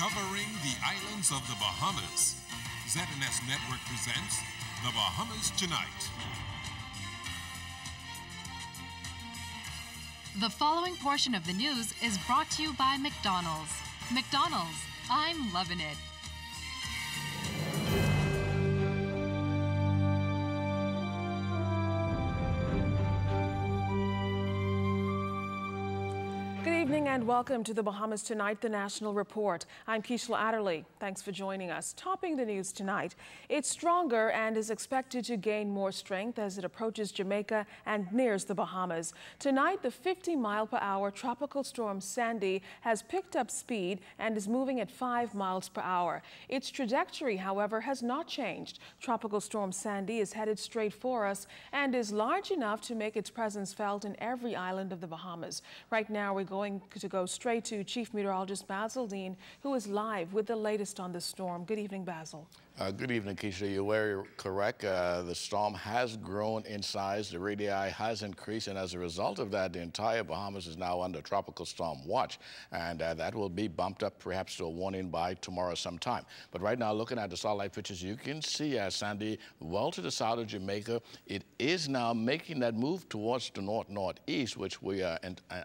covering the islands of the Bahamas. ZNS Network presents The Bahamas Tonight. The following portion of the news is brought to you by McDonald's. McDonald's, I'm loving it. Good evening and welcome to the Bahamas Tonight, the National Report. I'm Keishla Adderley. Thanks for joining us. Topping the news tonight, it's stronger and is expected to gain more strength as it approaches Jamaica and nears the Bahamas. Tonight, the 50-mile-per-hour tropical storm Sandy has picked up speed and is moving at 5 miles per hour. Its trajectory, however, has not changed. Tropical storm Sandy is headed straight for us and is large enough to make its presence felt in every island of the Bahamas. Right now, we're going to go straight to Chief Meteorologist Basil Dean, who is live with the latest on the storm. Good evening, Basil. Good evening, Keisha. You're very correct. The storm has grown in size. The radii has increased, and as a result of that, the entire Bahamas is now under tropical storm watch, and that will be bumped up perhaps to a warning by tomorrow sometime. But right now, looking at the satellite pictures, you can see Sandy well to the south of Jamaica. It is now making that move towards the north-northeast, which we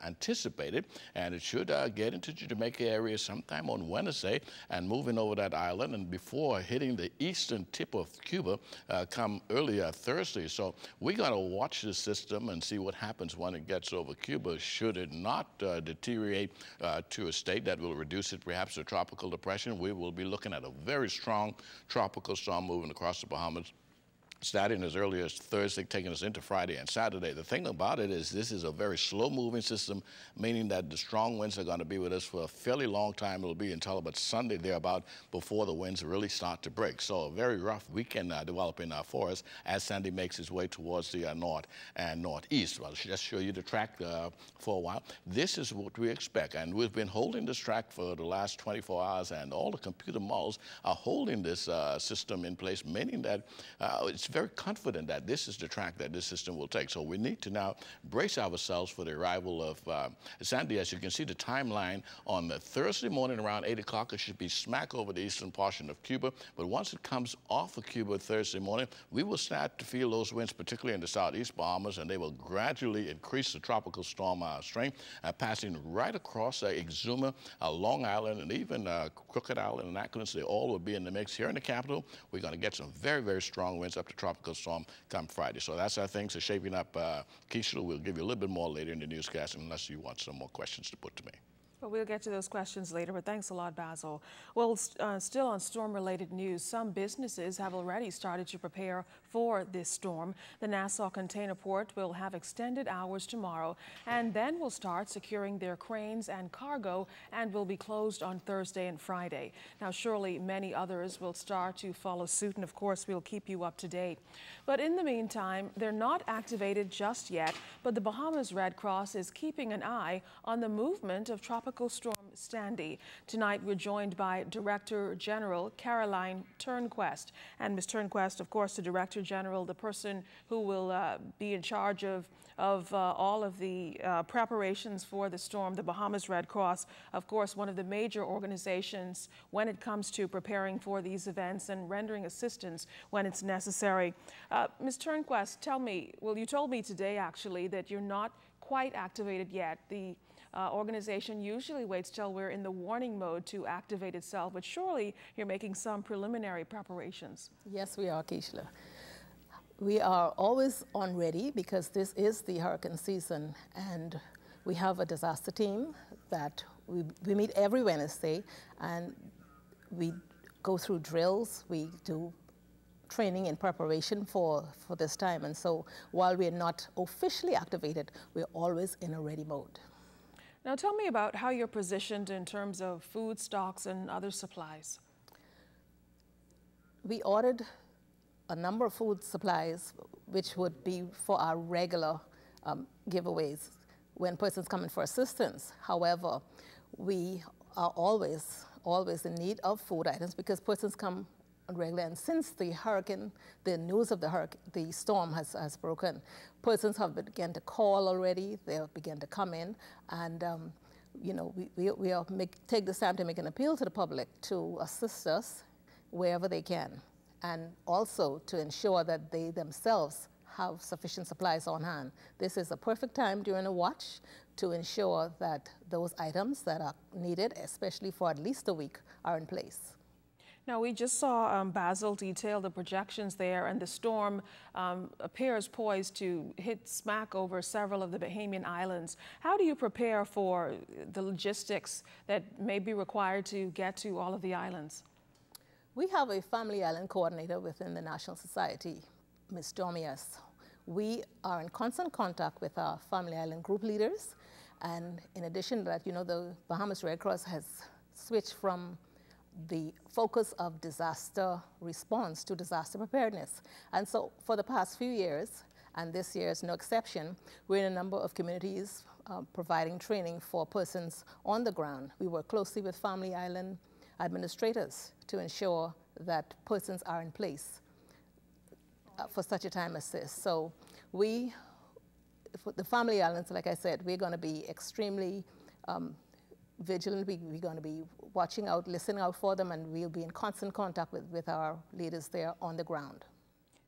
anticipated, and it should get into the Jamaica area sometime on Wednesday and moving over that island, and before hitting the eastern tip of Cuba come earlier Thursday. So we got to watch this system and see what happens when it gets over Cuba. Should it not deteriorate to a state that will reduce it perhaps to a tropical depression, we will be looking at a very strong tropical storm moving across the Bahamas, starting as early as Thursday, taking us into Friday and Saturday. The thing about it is this is a very slow-moving system, meaning that the strong winds are going to be with us for a fairly long time. It'll be until about Sunday thereabout before the winds really start to break. So a very rough weekend developing for us as Sandy makes its way towards the north and northeast. I'll just show you the track for a while. This is what we expect, and we've been holding this track for the last 24 hours, and all the computer models are holding this system in place, meaning that it's very confident that this is the track that this system will take. So we need to now brace ourselves for the arrival of Sandy. As you can see, the timeline on the Thursday morning around 8 o'clock, it should be smack over the eastern portion of Cuba. But once it comes off of Cuba Thursday morning, we will start to feel those winds, particularly in the southeast Bahamas, and they will gradually increase the tropical storm strength, passing right across Exuma, Long Island, and even Crooked Island and Acklands. They all will be in the mix. Here in the capital, we're going to get some very, very strong winds up to tropical storm come Friday. So that's how things are shaping up. Keisha, we'll give you a little bit more later in the newscast unless you want some more questions to put to me. Well, we'll get to those questions later, but thanks a lot, Basil. Well, still on storm-related news, some businesses have already started to prepare for this storm. The Nassau Container Port will have extended hours tomorrow and then will start securing their cranes and cargo and will be closed on Thursday and Friday. Now, surely many others will start to follow suit, and of course, we'll keep you up to date. But in the meantime, they're not activated just yet, but the Bahamas Red Cross is keeping an eye on the movement of tropical storm Sandy. Tonight, we're joined by Director General Caroline Turnquest. And Ms. Turnquest, of course, the Director General, the person who will be in charge of all of the preparations for the storm, the Bahamas Red Cross, of course, one of the major organizations when it comes to preparing for these events and rendering assistance when it's necessary. Ms. Turnquest, tell me, well, you told me today, actually, that you're not quite activated yet. The organization usually waits till we're in the warning mode to activate itself, but surely you're making some preliminary preparations. Yes, we are, Keishla. We are always on ready because this is the hurricane season, and we have a disaster team that we meet every Wednesday, and we go through drills, we do training in preparation for this time. And so while we're not officially activated, we're always in a ready mode. Now tell me about how you're positioned in terms of food stocks and other supplies. We ordered a number of food supplies, which would be for our regular giveaways when persons come in for assistance. However, we are always in need of food items because persons come on regular. And since the hurricane, the news of the storm has broken, persons have begun to call already. They have begun to come in, and you know, take this time to make an appeal to the public to assist us wherever they can, and also to ensure that they themselves have sufficient supplies on hand. This is a perfect time during a watch to ensure that those items that are needed, especially for at least a week, are in place. Now, we just saw Basil detail the projections there, and the storm appears poised to hit smack over several of the Bahamian islands. How do you prepare for the logistics that may be required to get to all of the islands? We have a family island coordinator within the National Society, Ms. Domias. We are in constant contact with our family island group leaders, and in addition to that, you know, the Bahamas Red Cross has switched from the focus of disaster response to disaster preparedness. And so for the past few years, and this year is no exception, we're in a number of communities providing training for persons on the ground. We work closely with family island administrators to ensure that persons are in place for such a time as this. So for the family islands, like I said, we're going to be extremely vigilant. We're going to be watching out, listening out for them, and we'll be in constant contact with our leaders there on the ground.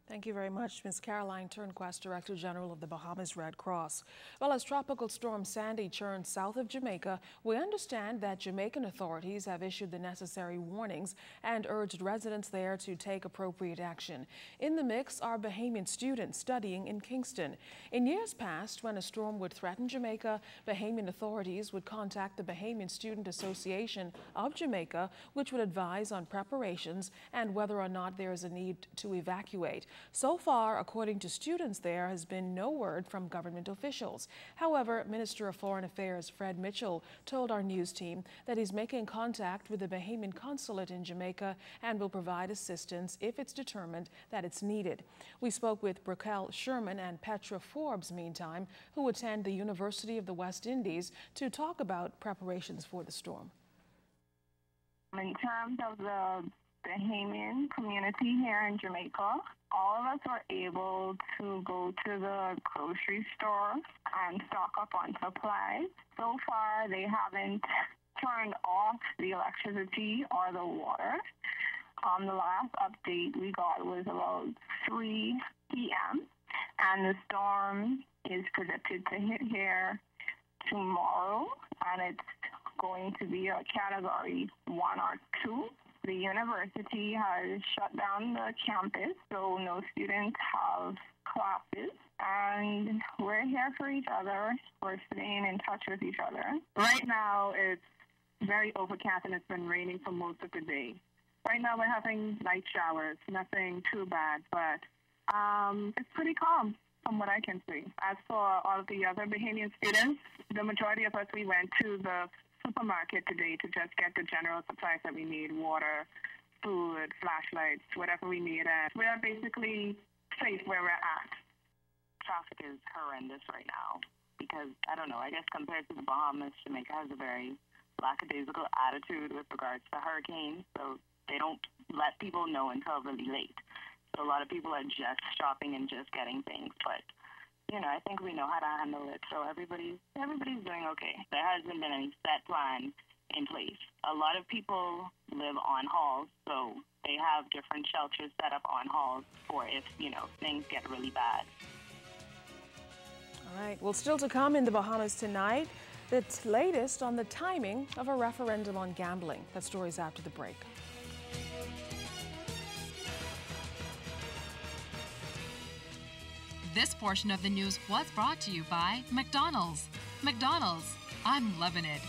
Thank you very much, Ms. Caroline Turnquest, Director General of the Bahamas Red Cross. Well, as Tropical Storm Sandy churns south of Jamaica, we understand that Jamaican authorities have issued the necessary warnings and urged residents there to take appropriate action. In the mix are Bahamian students studying in Kingston. In years past, when a storm would threaten Jamaica, Bahamian authorities would contact the Bahamian Student Association of Jamaica, which would advise on preparations and whether or not there is a need to evacuate. So far, according to students, there has been no word from government officials. However, Minister of Foreign Affairs Fred Mitchell told our news team that he's making contact with the Bahamian consulate in Jamaica and will provide assistance if it's determined that it's needed. We spoke with Brickell Sherman and Petra Forbes, meantime, who attend the University of the West Indies, to talk about preparations for the storm. In terms of the Bahamian community here in Jamaica, all of us were able to go to the grocery store and stock up on supplies. So far, they haven't turned off the electricity or the water. The last update we got was about 3 p.m., and the storm is predicted to hit here tomorrow, and it's going to be a category 1 or 2. The university has shut down the campus, so no students have classes, and we're here for each other. We're staying in touch with each other. Right now, it's very overcast, and it's been raining for most of the day. Right now, we're having light showers, nothing too bad, but it's pretty calm from what I can see. As for all of the other Bahamian students, the majority of us, we went to the supermarket today to just get the general supplies that we need: water, food, flashlights, whatever we need. And we are basically safe where we're at. Traffic is horrendous right now because, I don't know, I guess compared to the Bahamas, Jamaica has a very lackadaisical attitude with regards to hurricanes, so they don't let people know until really late. So a lot of people are just shopping and just getting things, but you know, I think we know how to handle it, so everybody's doing okay. There hasn't been any set plan in place. A lot of people live on halls, so they have different shelters set up on halls for if, you know, things get really bad. All right. Well, still to come in the Bahamas tonight, the latest on the timing of a referendum on gambling. That story's after the break. This portion of the news was brought to you by McDonald's. McDonald's, I'm loving it.